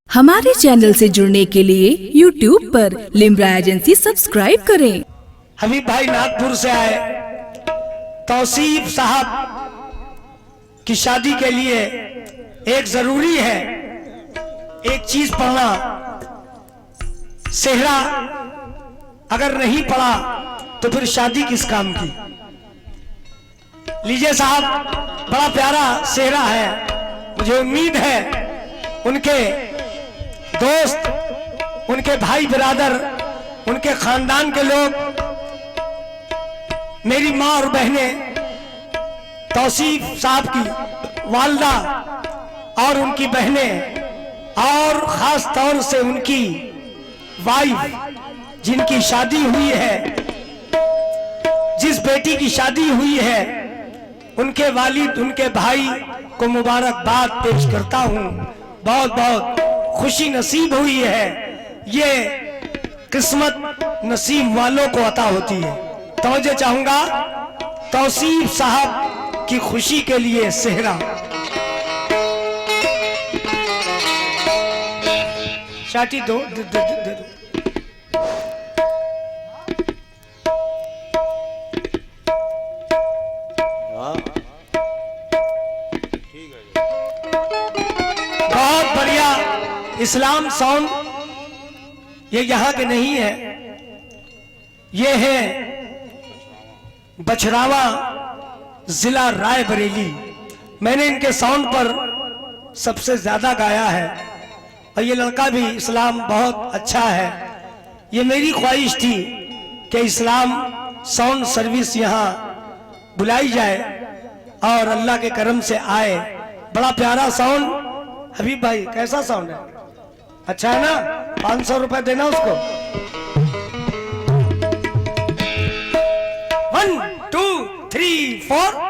हमारे चैनल से जुड़ने के लिए YouTube पर लिम्रा एजेंसी सब्सक्राइब करें। हबीब भाई नागपुर से आए, तौसीफ साहब की शादी के लिए एक जरूरी है, एक चीज पढ़ना। सेहरा अगर नहीं पढ़ा तो फिर शादी किस काम की। लीजिए साहब, बड़ा प्यारा सेहरा है। मुझे उम्मीद है उनके दोस्त, उनके भाई बिरादर, उनके खानदान के लोग, मेरी माँ और बहनें, तौसीफ साहब की वालदा और उनकी बहनें, और खास तौर से उनकी वाइफ जिनकी शादी हुई है, जिस बेटी की शादी हुई है, उनके वालिद, उनके भाई को मुबारकबाद पेश करता हूं। बहुत बहुत खुशी नसीब हुई है, ये किस्मत नसीब वालों को अता होती है। तवज्जो चाहूंगा तौसीफ साहब की खुशी के लिए सेहरा। शाटी दो, दे दो। बहुत बढ़िया इस्लाम साउंड, ये यहाँ के नहीं है, ये है बछरावा जिला रायबरेली। मैंने इनके साउंड पर सबसे ज्यादा गाया है और ये लड़का भी इस्लाम बहुत अच्छा है। ये मेरी ख्वाहिश थी कि इस्लाम साउंड सर्विस यहाँ बुलाई जाए और अल्लाह के करम से आए। बड़ा प्यारा साउंड। हबीब भाई कैसा साउंड है? अच्छा है ना? 500 रुपए देना उसको। 1 2 3 4।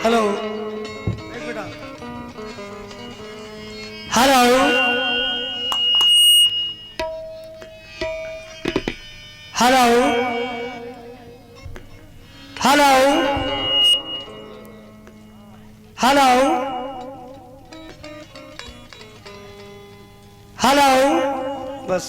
Hello hello hello hello hello hello. बस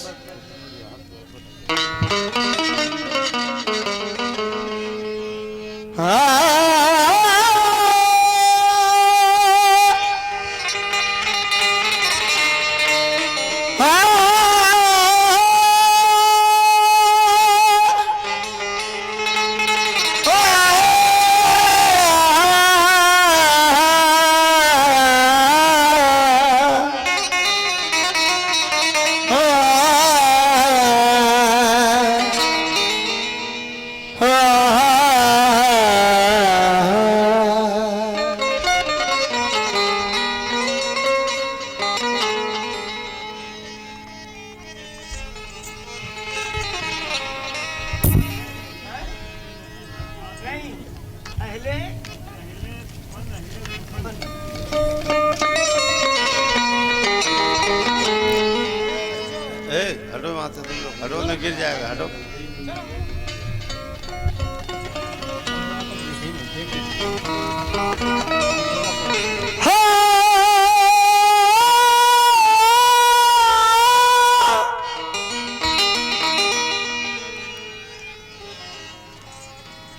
हटो वहां से, तुम लोग हटो, न गिर जाएगा, हटो।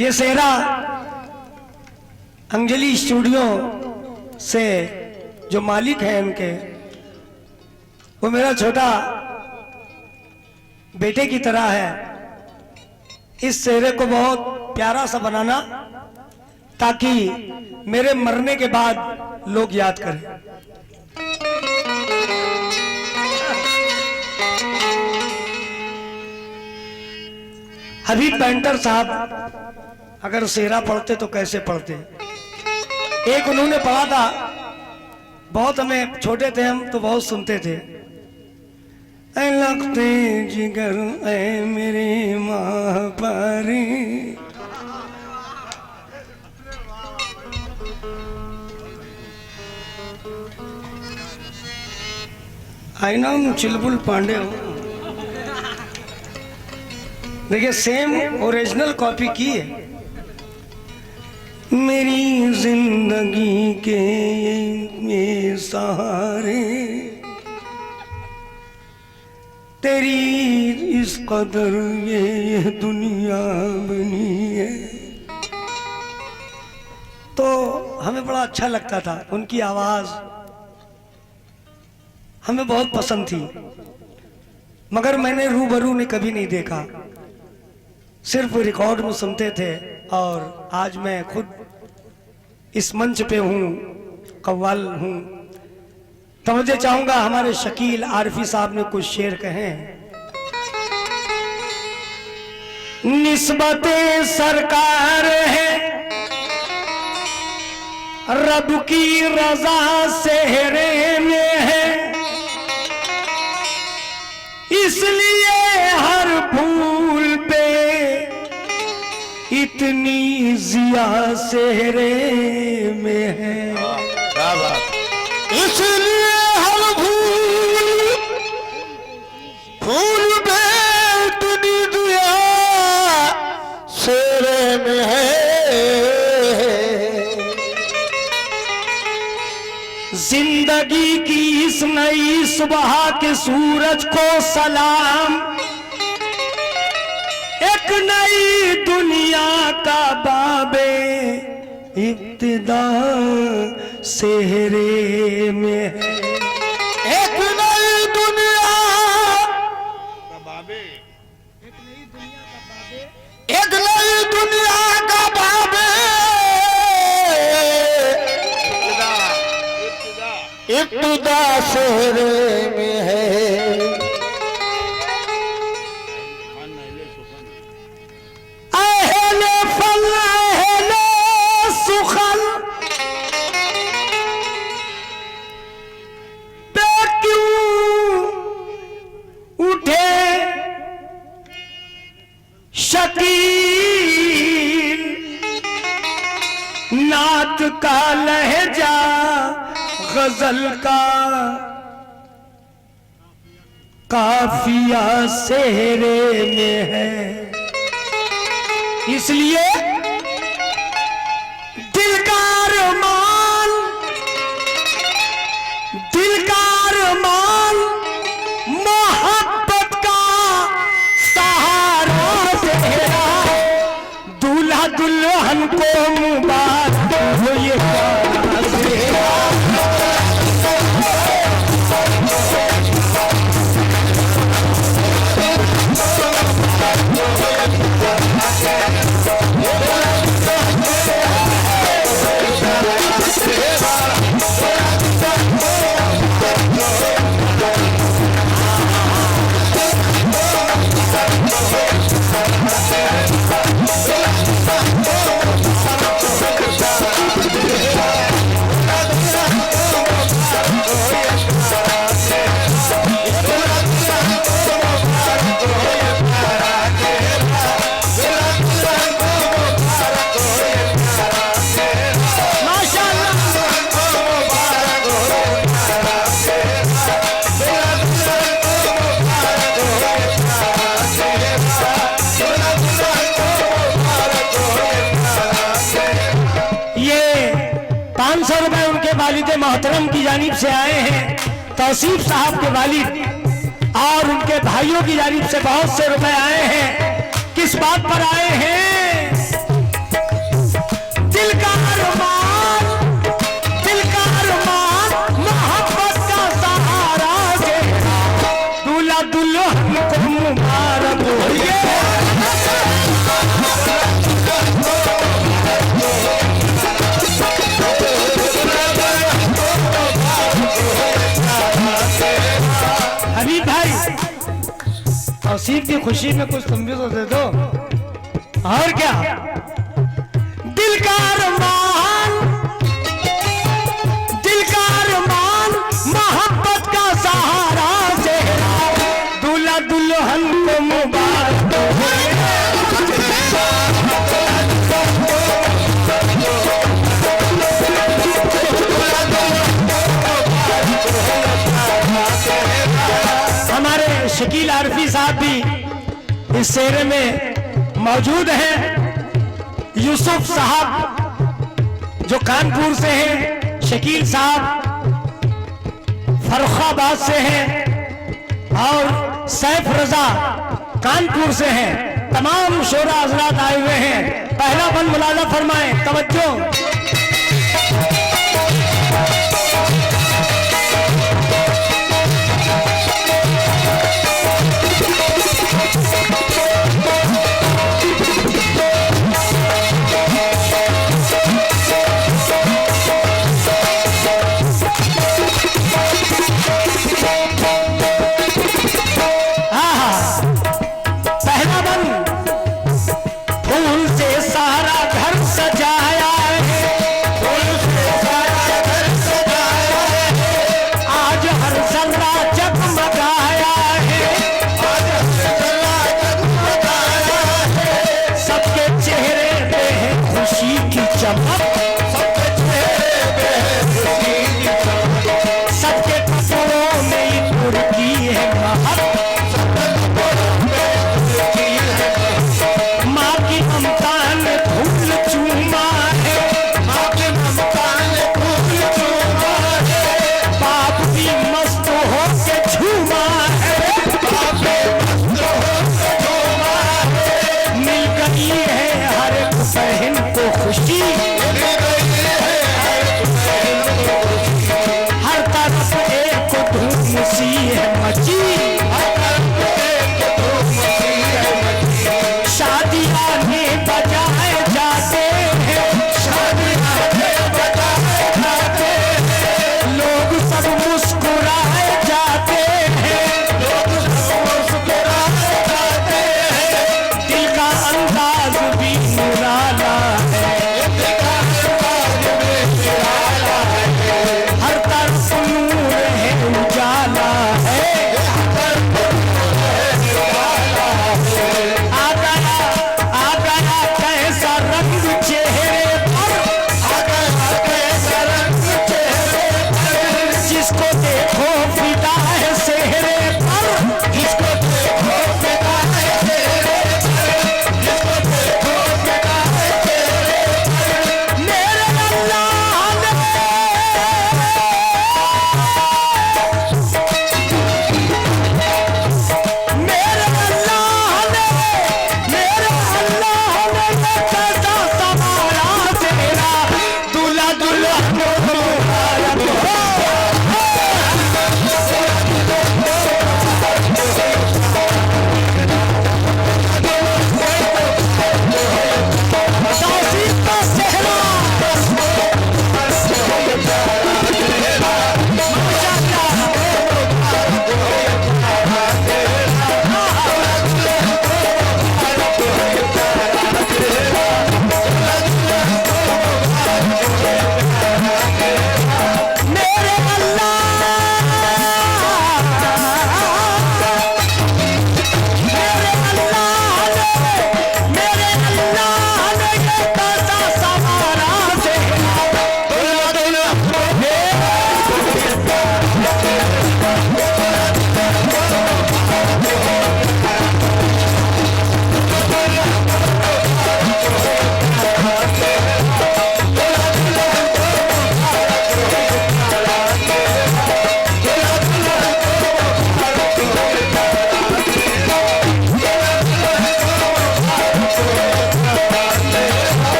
ये सेहरा अंजलि स्टूडियो से जो मालिक हैं इनके, वो मेरा छोटा बेटे की तरह है। इस सेहरे को बहुत प्यारा सा बनाना ताकि मेरे मरने के बाद लोग याद करें। हबीब पेंटर साहब अगर सेहरा पढ़ते तो कैसे पढ़ते। एक उन्होंने पढ़ा था, बहुत हमें छोटे थे हम तो बहुत सुनते थे। ऐ लगते जिगर ऐ मेरे माँ पारी, आई नाम चिलबुल पांडे हो। देखिए सेम ओरिजिनल कॉपी की है। मेरी जिंदगी के ये सहारे तेरी इस कदर ये दुनिया बनी है। तो हमें बड़ा अच्छा लगता था, उनकी आवाज हमें बहुत पसंद थी, मगर मैंने रूबरू ने कभी नहीं देखा, सिर्फ रिकॉर्ड में सुनते थे। और आज मैं खुद इस मंच पे हूँ, कव्वाल हूँ, तो मुझे चाहूंगा हमारे शकील आरफी साहब ने कुछ शेर कहे। निस्बतें सरकार है रब की रजा सेहरे में है, इसलिए हर फूल पे इतनी जिया सेहरे में है। क्या बात, इसलिए हर फूल पे इतनी जिया सेहरे में है। जिंदगी की इस नई सुबह के सूरज को सलाम, एक नई दुनिया का बाबे इब्तिदा सेहरे में है। एक नई दुनिया का बाबे, एक नई दुनिया का बाबे इब्तिदा सेहरे में है। शकील नात का लहजा गजल का काफिया सेहरे में है। इसलिए दिल का अरमान, दिल का अरमान मोहब्बत का सहारा सेहरा, दूल्हा दुल्हन को मुबारक हो ये प्यारा सेहरा। जानिब से आए हैं, तौसीफ साहब के वालिद और उनके भाइयों की जानिब से बहुत से रुपए आए हैं। किस बात पर आए हैं? दिल का अरमान, मोहब्बत का सहारा देना, दूल्हा दुल्हन को मुबारक हो। हबीब भाई, तौसीफ की खुशी में कुछ तुम भी तो दे दो। और क्या? दिल का अरमान, मोहब्बत का सहारा चेहरा, दूल्हा दुल्हन को मुबारक हो। हमारे शकील आरफी साहब भी इस शेरे में मौजूद हैं। यूसुफ साहब जो कानपुर से हैं, शकील साहब फर्रुखाबाद से हैं और सैफ रजा कानपुर से हैं। तमाम शोरा हजरात आए हुए हैं। पहला बंद मुलाजा फरमाएं, तवज्जो।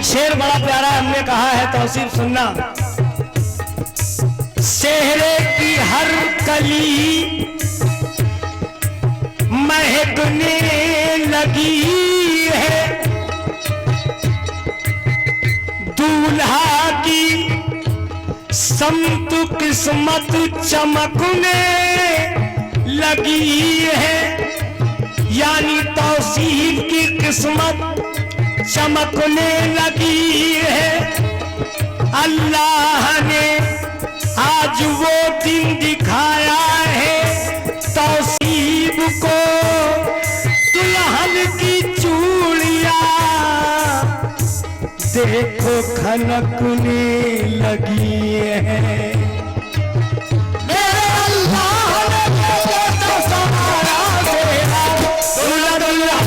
एक शेर बड़ा प्यारा हमने कहा है, तौसीफ सुनना। सेहरे की हर कली महकने लगी है, दूल्हा की समत किस्मत चमकने लगी है, यानी तौसीफ की किस्मत चमकने लगी है। अल्लाह ने आज वो दिन दिखाया है तौसीफ को, दुल्हन की चूड़ियां देखो खनकने लगी है। मेरे अल्लाह ने तो सहारा तेरा, दुल्हा दुल्हा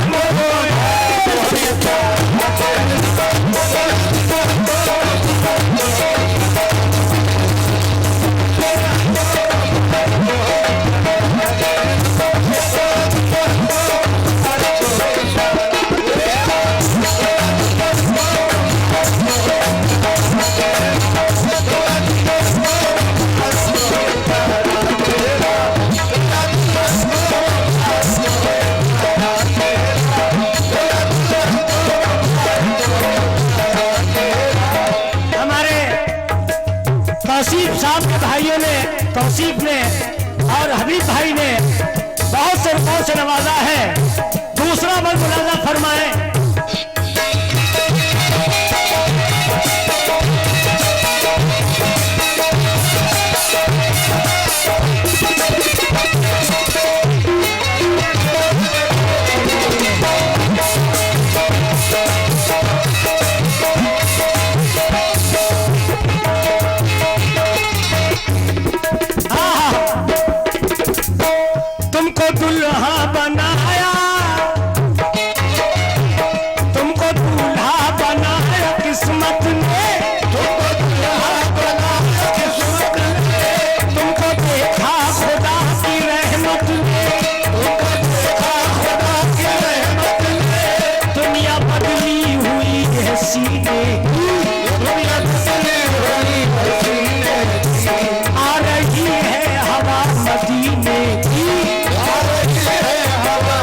तौसीफ ने और हबीब भाई ने बहुत से रुपयों से नवाजा है। दूसरा बल मुलाजा फरमाए। तुमको दुल्हा बनाया, तुमको दूल्हा बनाया किस्मत ने, तुमको दूल्हा बनाया किस्मत ने, तुमको देखा खुदा की रहमत ने, तुमको देखा खुदा की रहमत ने, दुनिया बदली हुई है सीने, दुनिया बदली हुई है सीने, आ रही है हवा मदीने की, आ रही है हवा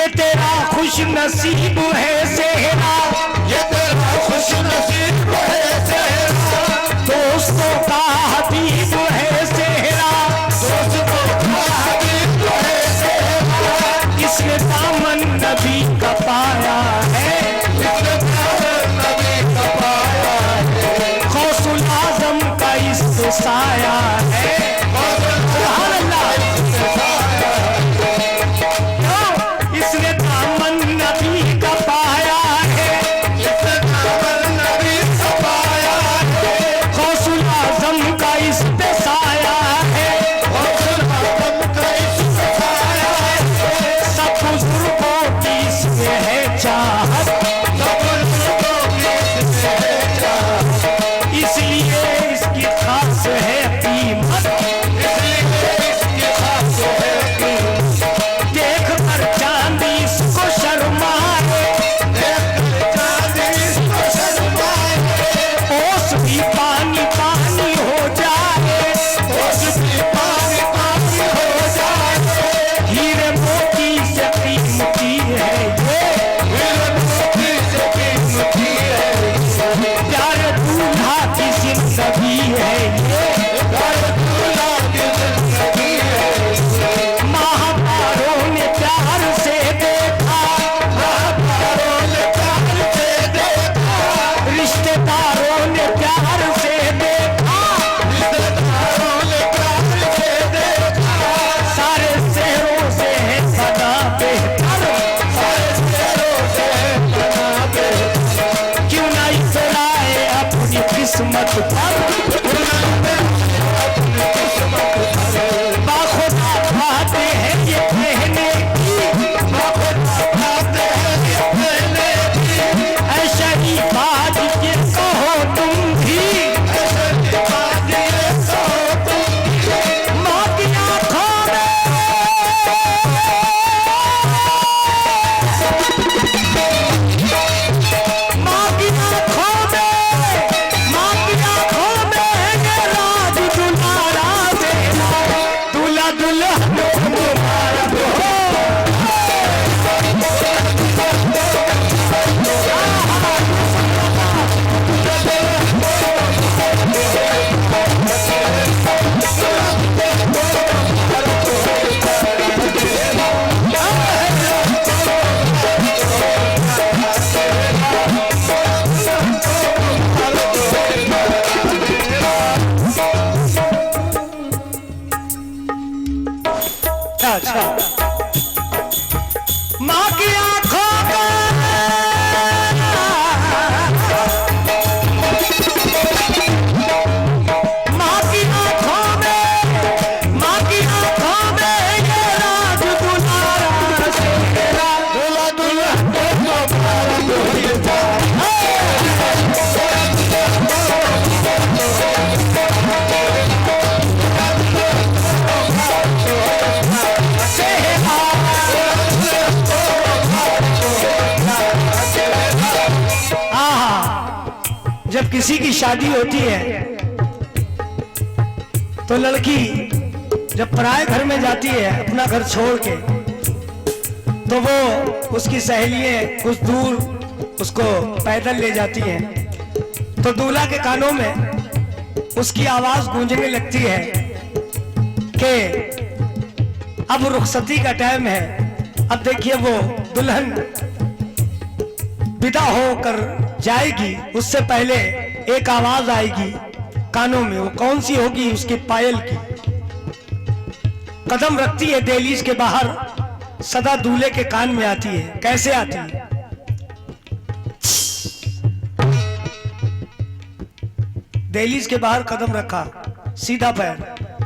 ये तेरा खुश नसीब है सेहरा, ये तेरा खुश नसीब है सेहरा, दोस्तों का हबीब है सेहरा, दोस्तों का हबीब है सेहरा, इसने दामन नबी का पाया है, इसने दामन नबी का पाया है, गौसुल आजम का इस साया है। सुभान अल्लाह। इसने दामन नबी का पाया है, इसने दामन नबी का पाया है, गौसुल आजम का इस साया है, गौसुल आजम का इसमें साया है, सब बुजुर्गों की इसमें है चाहत, सब बुजुर्गों की इसमें है चाहत, इसलिए इसकी खास है कीमत, इसलिए इसकी खास है कीमत, देख कर चांदी इसको शर्माए, देख कर चांदी इसको शर्माए, ओस भी पानी पानी हो जाए, ओस भी पानी पानी हो जाए, हीरे मोती से कीमती है ये, हीरे मोती से कीमती है ये, प्यारे दूल्हा की जिंदगी है ये, प्यारे दूल्हा की जिंदगी है ये, महापारों ने प्यार से देखा, महापारों ने प्यार से देखा, रिश्तेदारों ने प्यार से देखा, रिश्तेदारों ने प्यार से देखा, सारे शहरों से है सदा बेहतर, सारे शहरों से बना बेहतर, क्यों ना इतराए अपनी किस्मत पर, अपनी किस्मत भरे, बाखुदा बातें हैं ये कहने की, बाखुदा बातें हैं ये कहने की, ऐ शरीफाज ये कहो तुम भी, ऐसे की बात ये कहो तुम भी, माँ की आँखों में, माँ की आँखों में, माँ की आँखों में है राज दुलारा तेरा, दूल्हा दुल्हन मुबारक हो। अच्छा, माँ की आंखों में, माँ की आंखों में, माँ की आंखों में ये राज दुलारा तेरा, दूल्हा दुल्हन को मुबारक हो ये बात, जब किसी की शादी होती है तो लड़की जब पराए घर में जाती है अपना घर छोड़ के, तो वो उसकी सहेलियां कुछ दूर उसको पैदल ले जाती हैं, तो दूल्हा के कानों में उसकी आवाज गूंजने लगती है कि अब रुखसती का टाइम है। अब देखिए वो दुल्हन विदा होकर जाएगी, उससे पहले एक आवाज आएगी कानों में, वो कौन सी होगी? उसकी पायल की। कदम रखती है दहलीज के बाहर, सदा दूल्हे के कान में आती है। कैसे आती है? दहलीज के बाहर कदम रखा, सीधा पैर,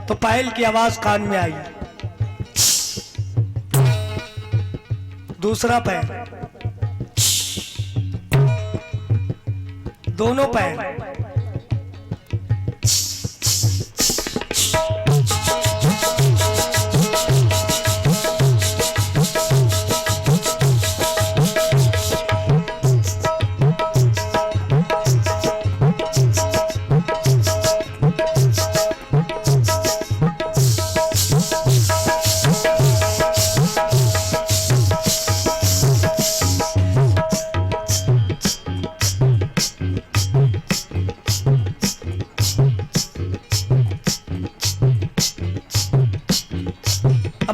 तो पायल की आवाज कान में आई। दूसरा पैर, दोनों पैर,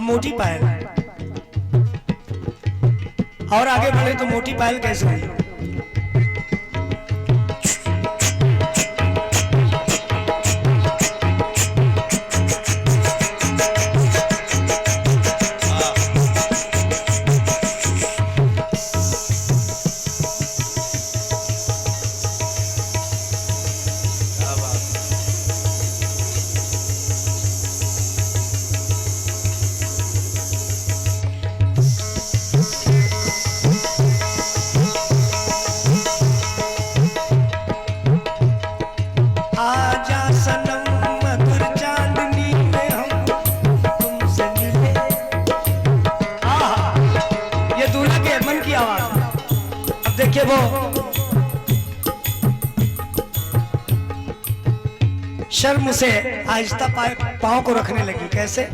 मोटी पायल, और आगे बढ़े तो मोटी पायल कैसे हुई? आजा सनम मधुर चांदनी में हम तुमसे मिले। आहा, ये दूल्हा के मन की आवाज। अब देखिए वो शर्म से आहिस्ता पाँव को रखने लगी। कैसे?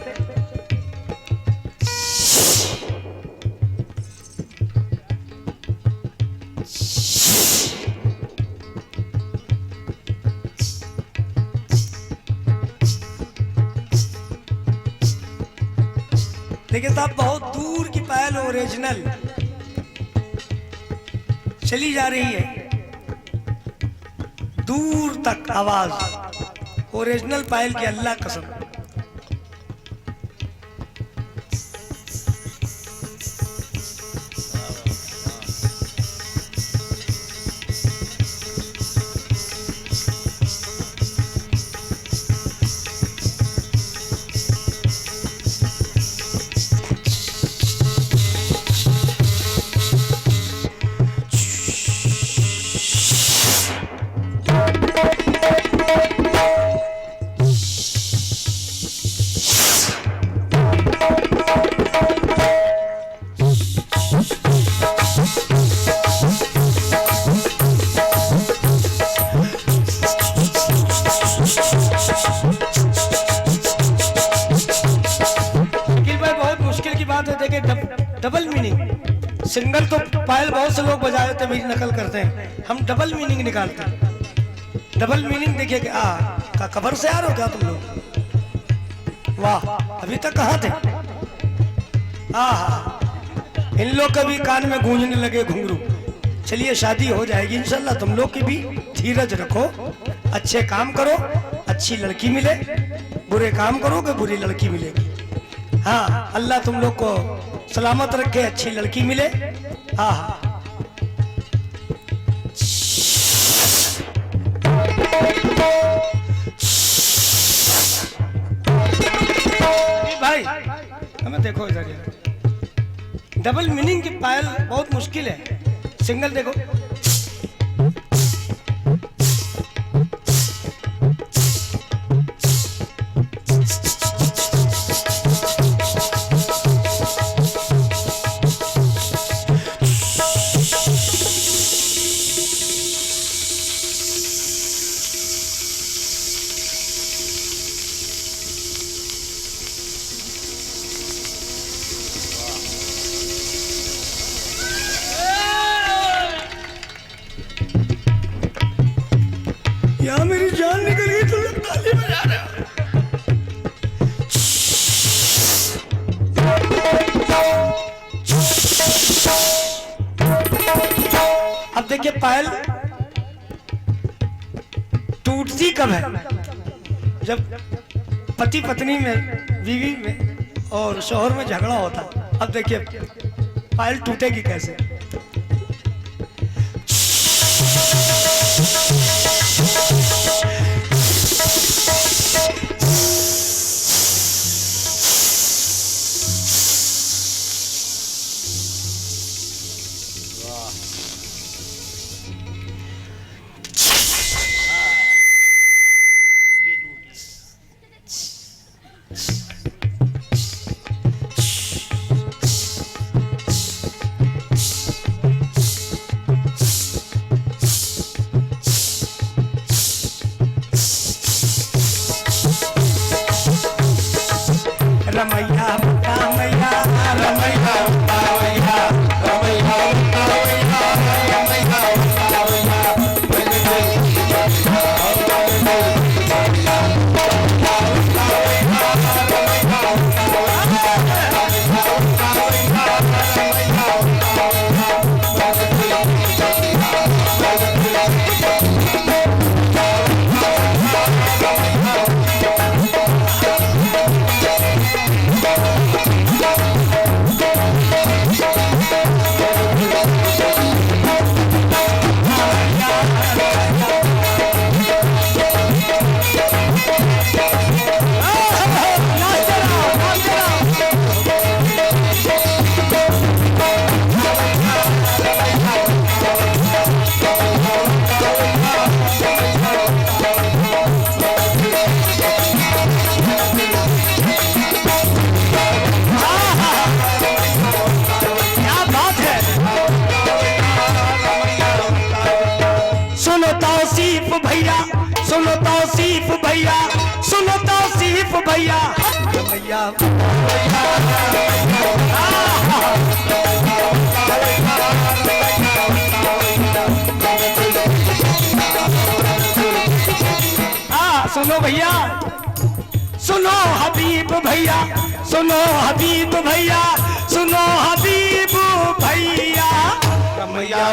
लेकिन साहब बहुत दूर की पायल ओरिजिनल चली जा रही है, दूर तक आवाज ओरिजिनल पायल की, अल्लाह कसम। डबल मीनिंग, सिंगल तो पायल बहुत से लोग बजाए थे, मेरी नकल करते हैं, हम डबल मीनिंग निकालते हैं। डबल मीनिंग देखिए कि का कबर से आ रहे हो क्या तुम लोग? वाह, अभी तक कहाँ थे? इन लोग कभी कान में गूंजने लगे घुंघरू। चलिए शादी हो जाएगी इंशाल्लाह, तुम लोग की भी धीरज रखो, अच्छे काम करो, अच्छी लड़की मिले, बुरे काम करोगे बुरी लड़की मिलेगी। हाँ, अल्लाह तुम लोग को सलामत रखे, अच्छी लड़की मिले। हाँ भाई, हमें देखो इधर, डबल मीनिंग की पायल बहुत मुश्किल है, सिंगल देखो। यहाँ मेरी जान निकल गई, तुम लोग ताली बजा रहे हो। अब देखिए पायल टूटती कब है? जब पति पत्नी में, बीवी में और शौहर में झगड़ा होता। अब देखिए पायल टूटेगी कैसे? रमैया रमैया रमैया रमैया रमैया रमैया भैया रमैया सुनो भैया, सुनो हबीब भैया, सुनो हबीब भैया, सुनो हबीब भैया रमैया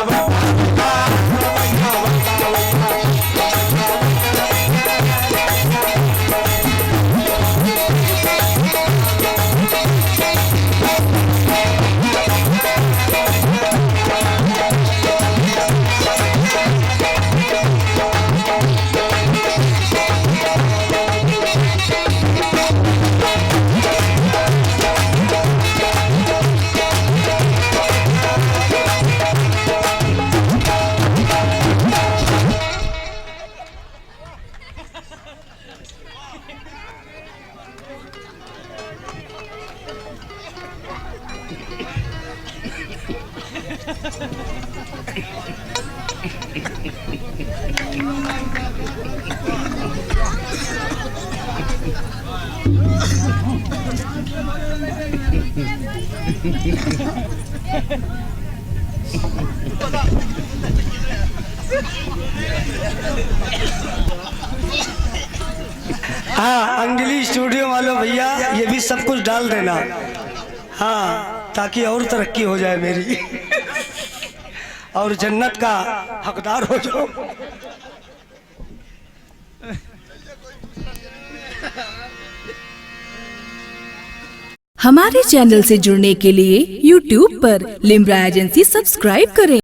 हाँ, अंजलि स्टूडियो वालों भैया ये भी सब कुछ डाल देना, हाँ, ताकि और तरक्की हो जाए मेरी और जन्नत का हकदार हो जाओ। हमारे चैनल से जुड़ने के लिए YouTube पर लिम्रा एजेंसी सब्सक्राइब करें।